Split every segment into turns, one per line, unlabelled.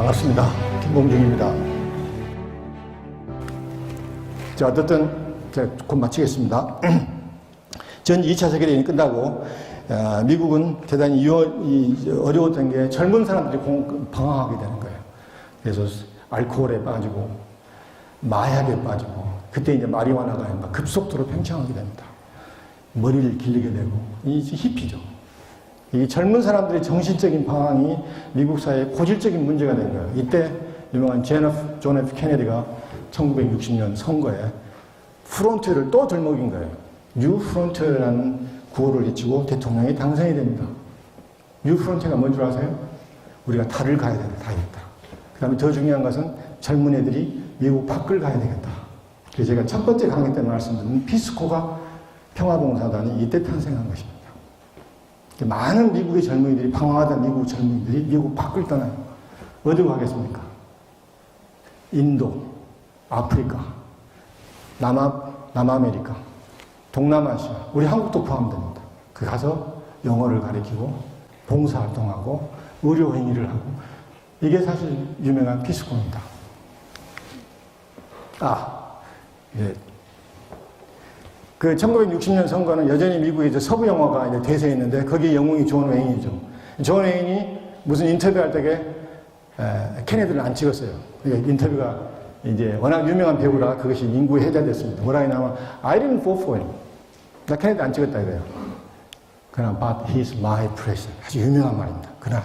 반갑습니다. 김봉중입니다. 자, 어쨌든 제가 곧 마치겠습니다. 전 2차 세계대전이 끝나고 미국은 대단히 어려웠던 게 젊은 사람들이 방황하게 되는 거예요. 그래서 알코올에 빠지고 마약에 빠지고 그때 이제 마리화나가 막 급속도로 팽창하게 됩니다. 머리를 길리게 되고 이게 히피죠. 이 젊은 사람들의 정신적인 방황이 미국 사회에 고질적인 문제가 된 거예요. 이때 유명한 존 F 케네디가 1960년 선거에 프론티어를 또 들먹인 거예요. 뉴 프론티어라는 구호를 외치고 대통령이 당선이 됩니다. 뉴 프론티어가 뭔 줄 아세요? 우리가 달을 가야 된다. 다겠다. 그 다음에 더 중요한 것은 젊은 애들이 미국 밖을 가야 되겠다. 그래서 제가 첫 번째 강의 때 말씀드린 피스코가 평화봉사단이 이때 탄생한 것입니다. 많은 미국의 젊은이들이 방황하던 미국 젊은이들이 미국 밖을 떠나요. 어디로 가겠습니까? 인도, 아프리카, 남아메리카, 동남아시아, 우리 한국도 포함됩니다. 그 가서 영어를 가르치고 봉사활동하고 의료행위를 하고 이게 사실 유명한 피스코입니다. 예. 그 1960년 선거는 여전히 미국에 이제 서부 영화가 이제 대세였는데 거기에 영웅이 존 웨인이죠. 존 웨인이 무슨 인터뷰할 때에 케네디를 안 찍었어요. 그러니까 인터뷰가 이제 워낙 유명한 배우라 그것이 인구에 해제됐습니다. 뭐라 하냐면 I didn't vote for him. 나 케네디 안 찍었다 이거예요. 그러나 but he's my president. 아주 유명한 말입니다. 그러나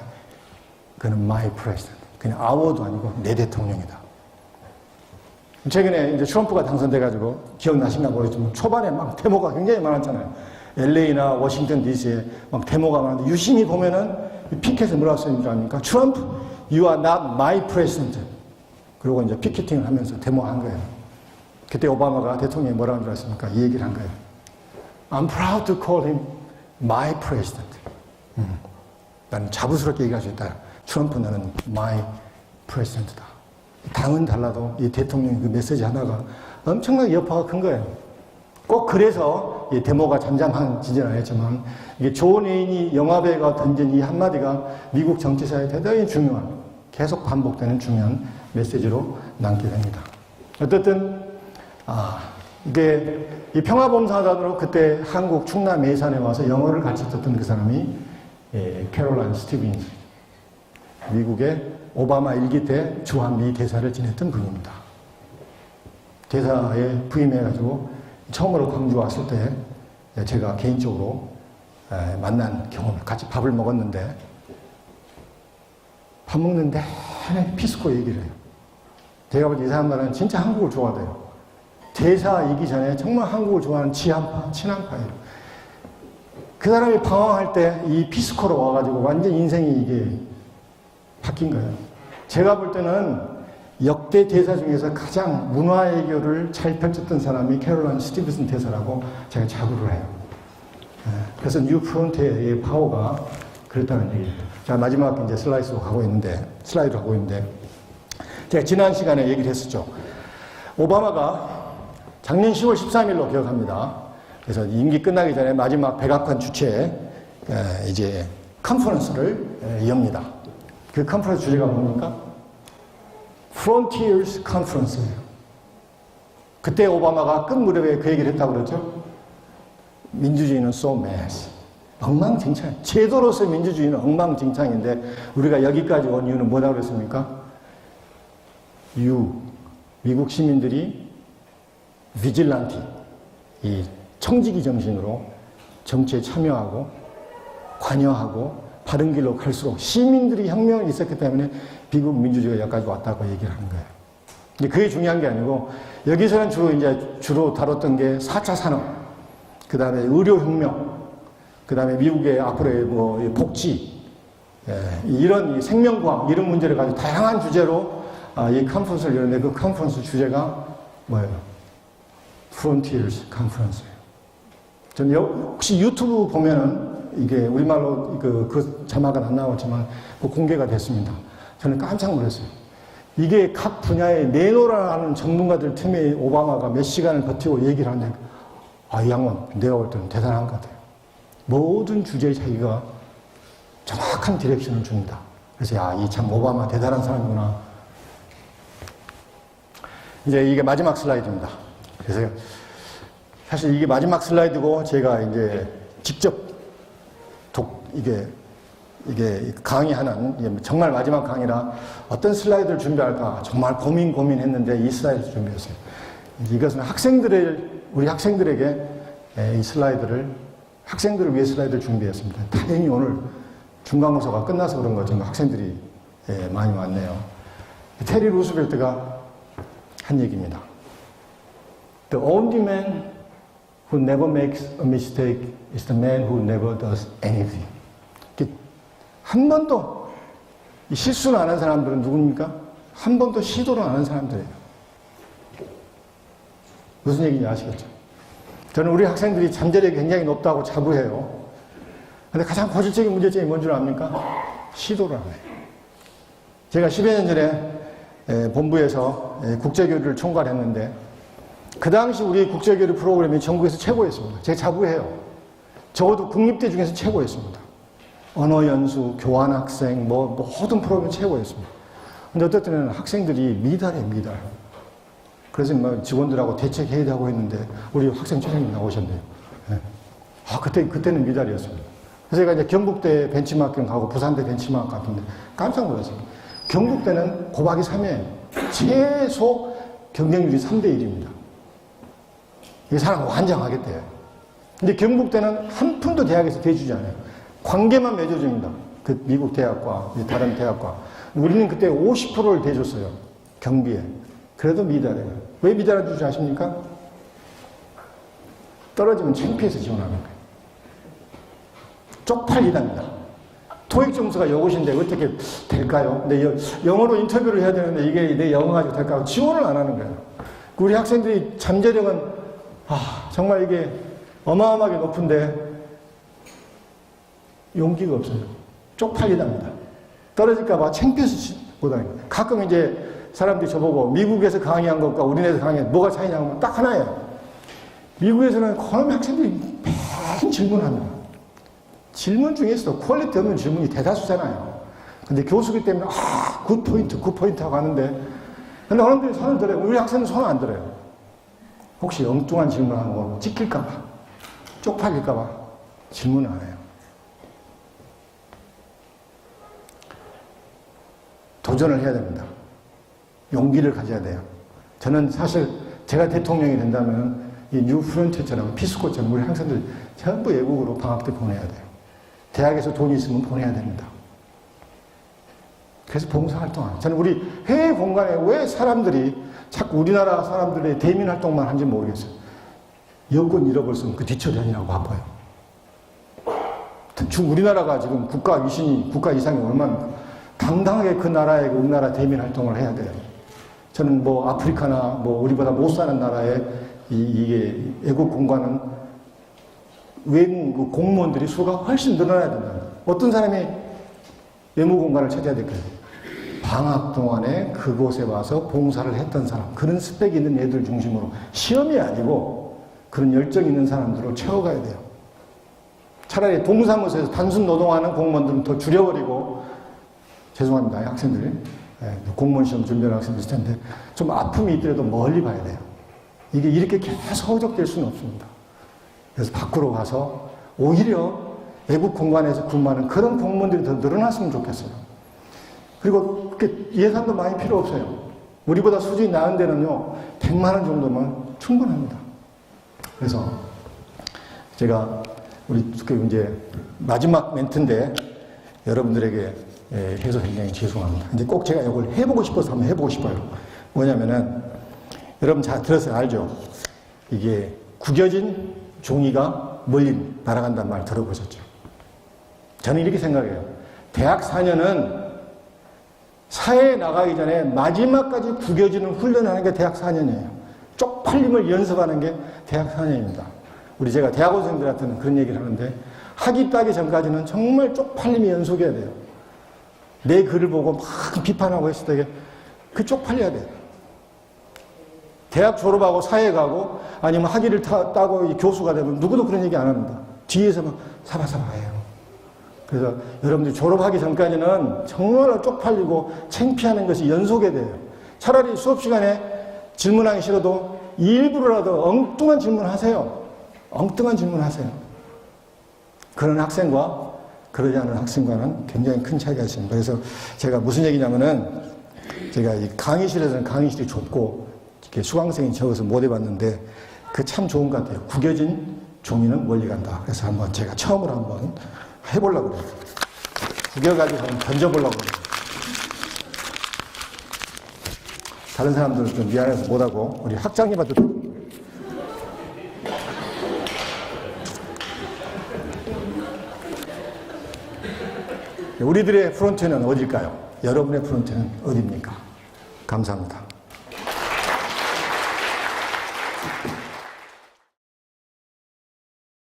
그는 my president. 그냥 아워도 아니고 내 대통령이다. 최근에 이제 트럼프가 당선돼가지고 기억나시나 모르겠지만 초반에 막 데모가 굉장히 많았잖아요. LA나 워싱턴 DC에 막 데모가 많은데 유심히 보면은 피켓에 뭐라고 써있는 줄 아닙니까? 트럼프, you are not my president. 그리고 이제 피켓팅을 하면서 데모한 거예요. 그때 오바마가 대통령이 뭐라고 줄 아십니까? 이 얘기를 한 거예요. I'm proud to call him my president. 나는 자부스럽게 얘기할 수 있다. 트럼프 너는 my president다. 당은 달라도 이 대통령의 그 메시지 하나가 엄청나게 여파가 큰 거예요. 꼭 그래서 이 데모가 잠잠한지는 않았지만 이게 존 웨인이 영화배우가 던진 이 한마디가 미국 정치사에 대단히 중요한 계속 반복되는 중요한 메시지로 남게 됩니다. 어쨌든 이게 이 평화봉사단으로 그때 한국 충남 예산에 와서 영어를 같이 썼던 그 사람이 캐롤라인 스티븐스, 미국의 오바마 1기 때 주한미 대사를 지냈던 분입니다. 대사에 부임해가지고 처음으로 광주 왔을 때 제가 개인적으로 만난 경험을 같이 밥을 먹었는데 밥 먹는데 피스코 얘기를 해요. 제가 볼 때 이 사람들은 진짜 한국을 좋아해요. 대사이기 전에 정말 한국을 좋아하는 지한파, 친한파예요. 그 사람이 방황할 때 이 피스코로 와가지고 완전 인생이 이게 바뀐 거예요. 제가 볼 때는 역대 대사 중에서 가장 문화외교를 잘 펼쳤던 사람이 캐롤라인 스티븐슨 대사라고 제가 자부를 해요. 그래서 뉴 프론티어의 파워가 그렇다는 얘기예요. 자, 마지막 이제 슬라이드로 가고 있는데, 제가 지난 시간에 얘기를 했었죠. 오바마가 작년 10월 13일로 기억합니다. 그래서 임기 끝나기 전에 마지막 백악관 주최에 이제 컨퍼런스를 엽니다. 그 컨퍼런스 주제가 뭡니까? Frontiers Conference예요. 그때 오바마가 끝 무렵에 그 얘기를 했다고 그러죠. 민주주의는 so mess. 엉망진창. 제도로서 민주주의는 엉망진창인데 우리가 여기까지 온 이유는 뭐라고 그랬습니까? 미국 시민들이 비질란티, 이 청지기 정신으로 정치에 참여하고 관여하고 바른 길로 갈수록 시민들이 혁명을 있었기 때문에 미국 민주주의가 여기까지 왔다고 얘기를 하는 거예요. 근데 그게 중요한 게 아니고 여기서는 주로 다뤘던 게 4차 산업, 그 다음에 의료혁명, 그 다음에 미국의 앞으로의 복지, 이런 생명과학 이런 문제를 가지고 다양한 주제로 이 컨퍼런스를 열었는데 그 컨퍼런스 주제가 뭐예요? Frontiers Conference예요. 전 혹시 유튜브 보면은 이게 우리말로 그 자막은 안 나왔지만 공개가 됐습니다. 저는 깜짝 놀랐어요. 이게 각 분야에 내노라는 전문가들 틈에 오바마가 몇 시간을 버티고 얘기를 하는데 이 양반 내가 볼 때는 대단한 것 같아요. 모든 주제에 자기가 정확한 디렉션을 줍니다. 그래서 야, 이 참 오바마 대단한 사람이구나. 이제 이게 마지막 슬라이드입니다. 그래서 사실 이게 마지막 슬라이드고 제가 이제 직접 이게 강의하는 정말 마지막 강의라 어떤 슬라이드를 준비할까 정말 고민했는데 이 슬라이드를 준비했어요. 이것은 우리 학생들에게 이 슬라이드를 학생들을 위해 슬라이드를 준비했습니다. 다행히 오늘 중간고사가 끝나서 그런 거죠. 학생들이 많이 왔네요. 테리 루스벨트가 한 얘기입니다. The only man who never makes a mistake is the man who never does anything. 한 번도 실수를 안 한 사람들은 누굽니까? 한 번도 시도를 안 한 사람들이에요. 무슨 얘기인지 아시겠죠? 저는 우리 학생들이 잠재력이 굉장히 높다고 자부해요. 근데 가장 고질적인 문제점이 뭔 줄 압니까? 시도를 안 해요. 제가 10여 년 전에 본부에서 국제교류를 총괄했는데 그 당시 우리 국제교류 프로그램이 전국에서 최고였습니다. 제가 자부해요. 적어도 국립대 중에서 최고였습니다. 언어연수, 교환학생, 모든 프로그램이 최고였습니다. 근데 어떨 때는 학생들이 미달이에요, 미달. 그래서 직원들하고 대책회의도 하고 했는데 우리 학생 총장님 나오셨네요. 네. 그때는 미달이었습니다. 그래서 제가 이제 경북대 벤치마킹 가고 부산대 벤치마킹 갔는데 깜짝 놀랐어요. 경북대는 곱하기 3이에요. 최소 경쟁률이 3대 1입니다. 이게 사람 환장하겠대요. 근데 경북대는 한 푼도 대학에서 대주지 않아요. 관계만 맺어줍니다. 그 미국 대학과 다른 대학과. 우리는 그때 50%를 대줬어요. 경비에. 그래도 미달이에요. 왜 미달을 주지 아십니까? 떨어지면 창피해서 지원하는 거예요. 쪽팔리답니다. 토익 점수가 이것인데 어떻게 될까요? 근데 영어로 인터뷰를 해야 되는데 이게 내 영어 가지고 될까요? 지원을 안 하는 거예요. 우리 학생들이 잠재력은 정말 이게 어마어마하게 높은데 용기가 없어요. 쪽팔리답니다. 떨어질까봐 창피해서 못하는 거예요. 가끔 이제 사람들이 저보고 미국에서 강의한 것과 우리나라에서 강의한 뭐가 차이냐면 딱 하나예요. 미국에서는 그놈의 학생들이 매일 질문합니다. 질문 중에서도 퀄리티 없는 질문이 대다수잖아요. 근데 교수기 때문에 굿포인트 하고 하는데 근데 어른들이 손을 들어요. 우리 학생은 손을 안 들어요. 혹시 엉뚱한 질문하는 거 찍힐까봐 쪽팔릴까봐 질문을 안 해요. 도전을 해야 됩니다. 용기를 가져야 돼요. 저는 사실 제가 대통령이 된다면 이 뉴 프론티어처럼 피스코처럼 우리 학생들 전부 외국으로 방학 때 보내야 돼요. 대학에서 돈이 있으면 보내야 됩니다. 그래서 봉사활동하는 저는 우리 해외 공간에 왜 사람들이 자꾸 우리나라 사람들의 대민 활동만 하는지 모르겠어요. 여권 잃어버렸으면 그 뒤처리하느라고 바빠요. 우리나라가 지금 국가 이상이 얼마나 당당하게 그 나라의 우리나라 대민 활동을 해야 돼요. 저는 아프리카나 우리보다 못 사는 나라에 이게 애국 공간은 외국 공무원들이 수가 훨씬 늘어나야 된다. 어떤 사람이 외무 공간을 찾아야 될까요? 방학 동안에 그곳에 와서 봉사를 했던 사람, 그런 스펙이 있는 애들 중심으로 시험이 아니고 그런 열정 있는 사람들을 채워가야 돼요. 차라리 동사무소에서 단순 노동하는 공무원들은 더 줄여버리고 죄송합니다. 학생들. 공무원 시험 준비하는 학생들 있을 텐데 좀 아픔이 있더라도 멀리 봐야 돼요. 이게 이렇게 계속 허적될 수는 없습니다. 그래서 밖으로 가서 오히려 외국 공간에서 근무하는 그런 공무원들이 더 늘어났으면 좋겠어요. 그리고 그렇게 예산도 많이 필요 없어요. 우리보다 수준이 나은 데는요 100만 원 정도면 충분합니다. 그래서 제가 우리 이제 마지막 멘트인데 여러분들에게 해서 굉장히 죄송합니다. 근데 꼭 제가 이걸 해보고 싶어서 한번 해보고 싶어요. 뭐냐면은 여러분 잘 들었어요. 알죠? 이게 구겨진 종이가 멀리 날아간다는 말 들어보셨죠? 저는 이렇게 생각해요. 대학 4년은 사회에 나가기 전에 마지막까지 구겨지는 훈련을 하는 게 대학 4년이에요. 쪽팔림을 연습하는 게 대학 4년입니다. 제가 대학원생들한테는 그런 얘기를 하는데 학위 따기 전까지는 정말 쪽팔림이 연속해야 돼요. 내 글을 보고 막 비판하고 했을 때 그 쪽팔려야 돼요. 대학 졸업하고 사회 가고 아니면 학위를 따고 교수가 되면 누구도 그런 얘기 안 합니다. 뒤에서 막 사바사바 해요. 그래서 여러분들이 졸업하기 전까지는 정말 쪽팔리고 창피하는 것이 연속이 돼요. 차라리 수업 시간에 질문하기 싫어도 일부러라도 엉뚱한 질문 하세요. 엉뚱한 질문 하세요. 그런 학생과 그러지 않은 학생과는 굉장히 큰 차이가 있습니다. 그래서 제가 무슨 얘기냐면은 제가 이 강의실에서는 강의실이 좁고 이렇게 수강생이 적어서 못 해봤는데 그 참 좋은 것 같아요. 구겨진 종이는 멀리 간다. 그래서 한번 제가 처음으로 한번 해보려고 그래요. 구겨가지고 한번 던져보려고 그래요. 다른 사람들은 좀 미안해서 못하고 우리 학장님한테 우리들의 프론트는 어딜까요? 여러분의 프론트는 어디입니까? 감사합니다.